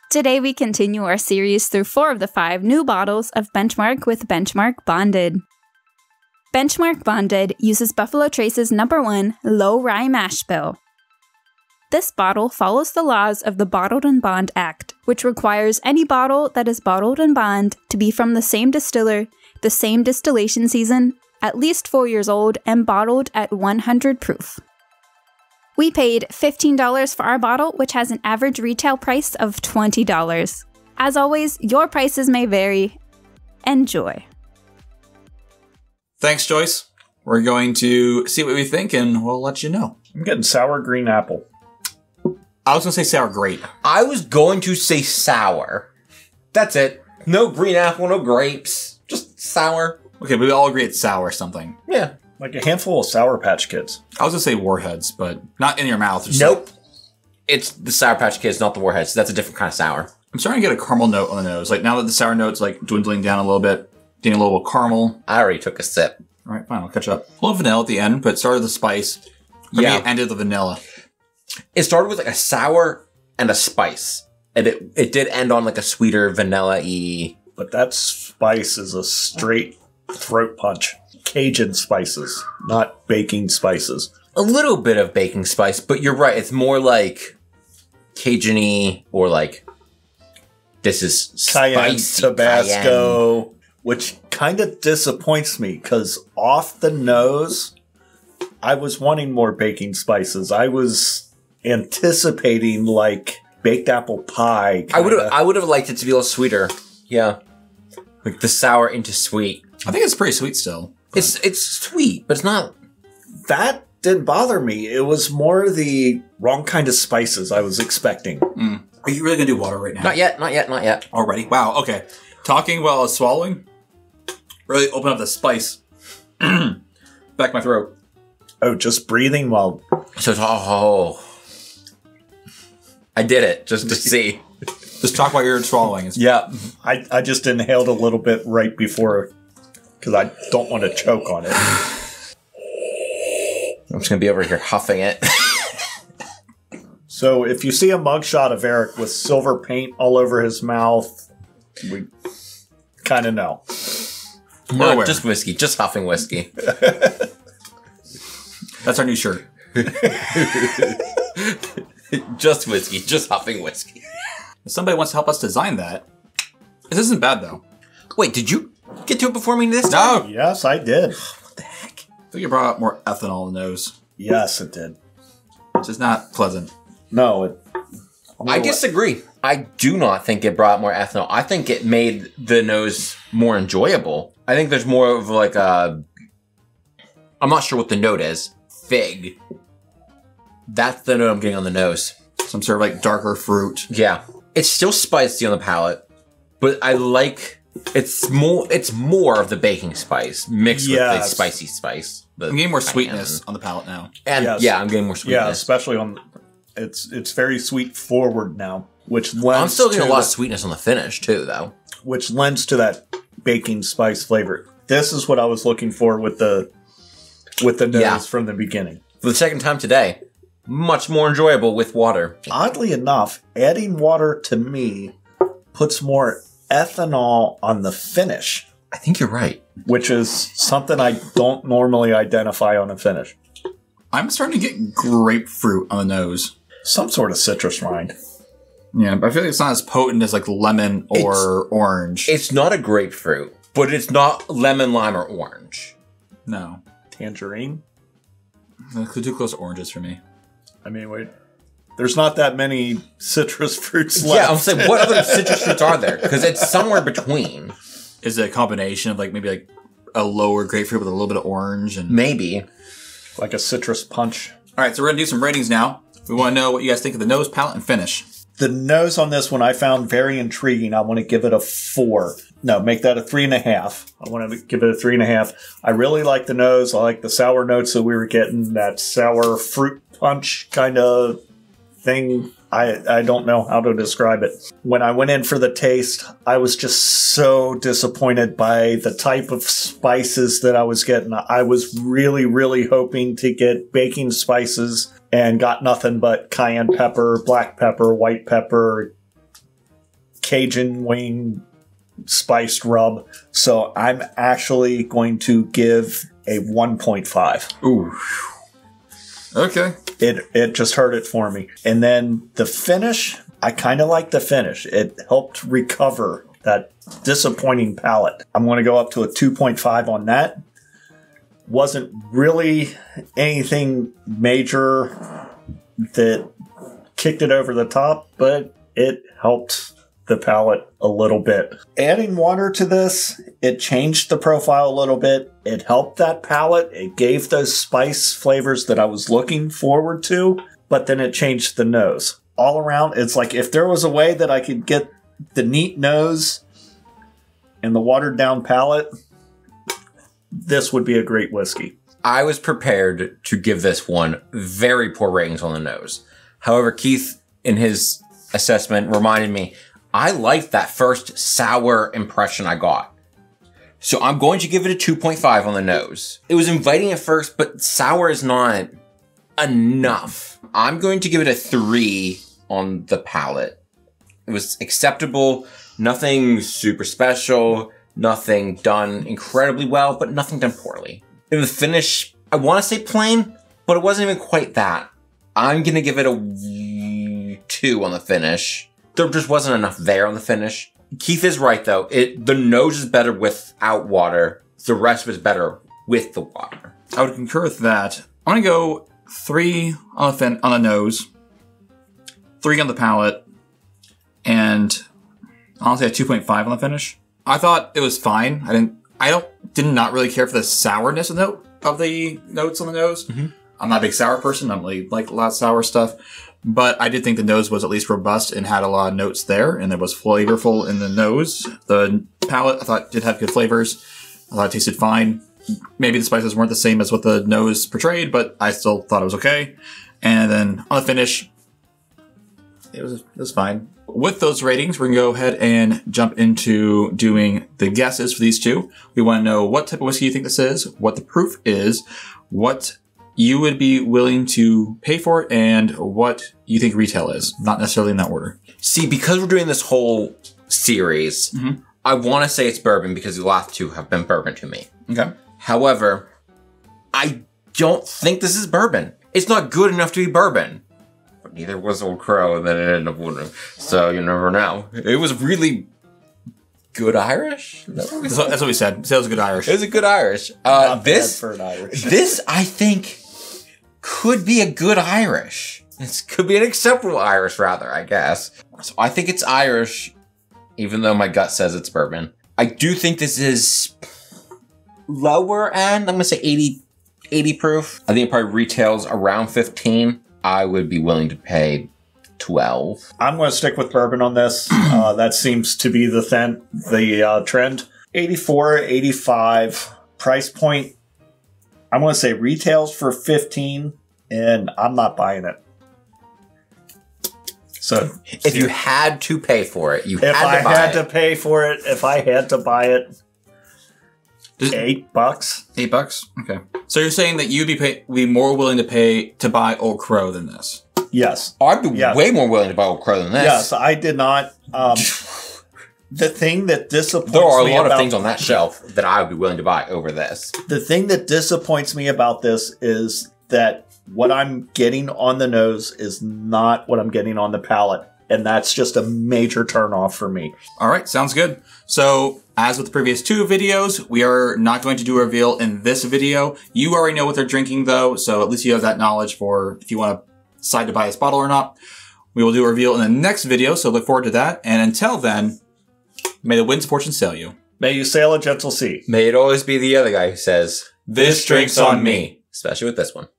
Today we continue our series through 4 of the 5 new bottles of Benchmark with Benchmark Bonded. Benchmark Bonded uses Buffalo Trace's #1 low rye mash bill. This bottle follows the laws of the Bottled and Bond Act, which requires any bottle that is bottled and bond to be from the same distiller, the same distillation season, at least 4 years old, and bottled at 100 proof. We paid $15 for our bottle, which has an average retail price of $20. As always, your prices may vary. Enjoy. Thanks, Joyce. We're going to see what we think, and we'll let you know. I'm getting sour green apple. I was going to say sour grape. I was going to say sour. That's it. No green apple, no grapes. Just sour. Okay, but we all agree it's sour something. Yeah. Like a handful of Sour Patch Kids. I was going to say Warheads, but not in your mouth. Nope. It's the Sour Patch Kids, not the Warheads. That's a different kind of sour. I'm starting to get a caramel note on the nose. Like, now that the sour note's, like, dwindling down a little bit, getting a little caramel. I already took a sip. All right, fine. I'll catch up. A little vanilla at the end, but it started with the spice. For me, it ended the vanilla. It started with, like, a sour and a spice. And it did end on, like, a sweeter vanilla-y. But that spice is a straight throat punch. Cajun spices, not baking spices. A little bit of baking spice, but you're right. It's more like Cajun-y or like this is Cayenne, spicy Tabasco, cayenne. Which kind of disappoints me because off the nose, I was wanting more baking spices. I was anticipating like baked apple pie. I would have liked it to be a little sweeter. Yeah, like the sour into sweet. I think it's pretty sweet still. It's sweet, but it's not. That didn't bother me. It was more the wrong kind of spices I was expecting. Mm. Are you really going to do water right now? Not yet, not yet, not yet. Already? Wow, okay. Talking while I was swallowing? Really open up the spice. Back my throat. Oh, just breathing while... So it's, I did it, just to see. Just talk while you're swallowing. Yeah, I just inhaled a little bit right before... Because I don't want to choke on it. I'm just going to be over here huffing it. So if you see a mugshot of Eric with silver paint all over his mouth, we kind of know. No, just whiskey. Just huffing whiskey. That's our new shirt. Just whiskey. Just huffing whiskey. If somebody wants to help us design that, this isn't bad, though. Wait, did you get to it before me this time? No! Yes, I did. What the heck? I think you brought up more ethanol in the nose. Yes, it did. Which is not pleasant. No. I disagree. I do not think it brought more ethanol. I think it made the nose more enjoyable. I think there's more of like a... I'm not sure what the note is. Fig. That's the note I'm getting on the nose. Some sort of like darker fruit. Yeah. It's still spicy on the palate, but I like... It's more of the baking spice mixed with the spicy spice. I'm getting more sweetness on the palate now. And yeah, I'm getting more sweetness. Yeah, especially on it's very sweet forward now, which lends I'm still getting a lot of sweetness on the finish too, though. Which lends to that baking spice flavor. This is what I was looking for with the nose from the beginning. For the second time today, much more enjoyable with water. Oddly enough, adding water to me puts more ethanol on the finish. I think you're right. Which is something I don't normally identify on a finish. I'm starting to get grapefruit on the nose. Some sort of citrus rind. Yeah, but I feel like it's not as potent as like lemon or orange. It's not a grapefruit, but it's not lemon, lime, or orange. No. Tangerine? Too close to oranges for me. I mean, wait. There's not that many citrus fruits left. Yeah, I'm saying, what other citrus fruits are there? Because it's somewhere between. Is it a combination of like maybe like a lower grapefruit with a little bit of orange? And maybe. Like a citrus punch. All right, so we're going to do some ratings now. We want to know what you guys think of the nose, palate, and finish. The nose on this one I found very intriguing. I want to give it a 4. No, make that a 3.5. I want to give it a 3.5. I really like the nose. I like the sour notes that we were getting. That sour fruit punch kind of thing. I don't know how to describe it. When I went in for the taste, I was just so disappointed by the type of spices that I was getting. I was really, really hoping to get baking spices and got nothing but cayenne pepper, black pepper, white pepper, Cajun wing spiced rub. So I'm actually going to give a 1.5. Ooh. Okay. It just hurt it for me. And then the finish, I kind of like the finish. It helped recover that disappointing palate. I'm going to go up to a 2.5 on that. Wasn't really anything major that kicked it over the top, but it helped the palate a little bit. Adding water to this, it changed the profile a little bit. It helped that palate. It gave those spice flavors that I was looking forward to, but then it changed the nose. All around, it's like if there was a way that I could get the neat nose and the watered down palate, this would be a great whiskey. I was prepared to give this one very poor ratings on the nose. However, Keith, in his assessment, reminded me, I liked that first sour impression I got. So I'm going to give it a 2.5 on the nose. It was inviting at first, but sour is not enough. I'm going to give it a 3 on the palate. It was acceptable, nothing super special, nothing done incredibly well, but nothing done poorly. In the finish, I want to say plain, but it wasn't even quite that. I'm going to give it a 2 on the finish. There just wasn't enough there on the finish. Keith is right, though. The nose is better without water. The rest was better with the water. I would concur with that. I'm going to go 3 on the nose, 3 on the palate, and honestly a 2.5 on the finish. I thought it was fine. I did not really care for the sourness of the notes on the nose. Mm-hmm. I'm not a big sour person. I don't really like a lot of sour stuff. But I did think the nose was at least robust and had a lot of notes there, and it was flavorful in the nose. The palate, I thought, did have good flavors. I thought it tasted fine. Maybe the spices weren't the same as what the nose portrayed, but I still thought it was okay. And then on the finish, it was fine. With those ratings, we're going to go ahead and jump into doing the guesses for these two. We want to know what type of whiskey you think this is, what the proof is, what you would be willing to pay for it, and what you think retail is. Not necessarily in that order. See, because we're doing this whole series, I want to say it's bourbon because the last two have been bourbon to me. Okay. However, I don't think this is bourbon. It's not good enough to be bourbon. But neither was Old Crow, and then it ended up winning. So you never know. It was really good Irish? That's what we said. It was good Irish. It was a good Irish. This for an Irish. This, I think, could be a good Irish. This could be an acceptable Irish, rather, I guess. So I think it's Irish, even though my gut says it's bourbon. I do think this is lower end. I'm going to say 80 proof. I think it probably retails around 15. I would be willing to pay 12. I'm going to stick with bourbon on this. That seems to be the trend. 84, 85 price point. I'm going to say retails for 15, and I'm not buying it. So if you had to pay for it, if I had to pay for it, if I had to buy it, $8. $8? Okay. So you're saying that you'd be more willing to pay to buy Old Crow than this? Yes. I'd be way more willing to buy Old Crow than this. Yes, I did not. The thing that disappoints me there are a lot of things on that shelf that I would be willing to buy over this. The thing that disappoints me about this is that what I'm getting on the nose is not what I'm getting on the palate. And that's just a major turnoff for me. All right, sounds good. So, as with the previous two videos, we are not going to do a reveal in this video. You already know what they're drinking, though, so at least you have that knowledge for if you want to decide to buy this bottle or not. We will do a reveal in the next video, so look forward to that. And until then, may the winds of fortune sail you. May you sail a gentle sea. May it always be the other guy who says, "This drink's on me." Especially with this one.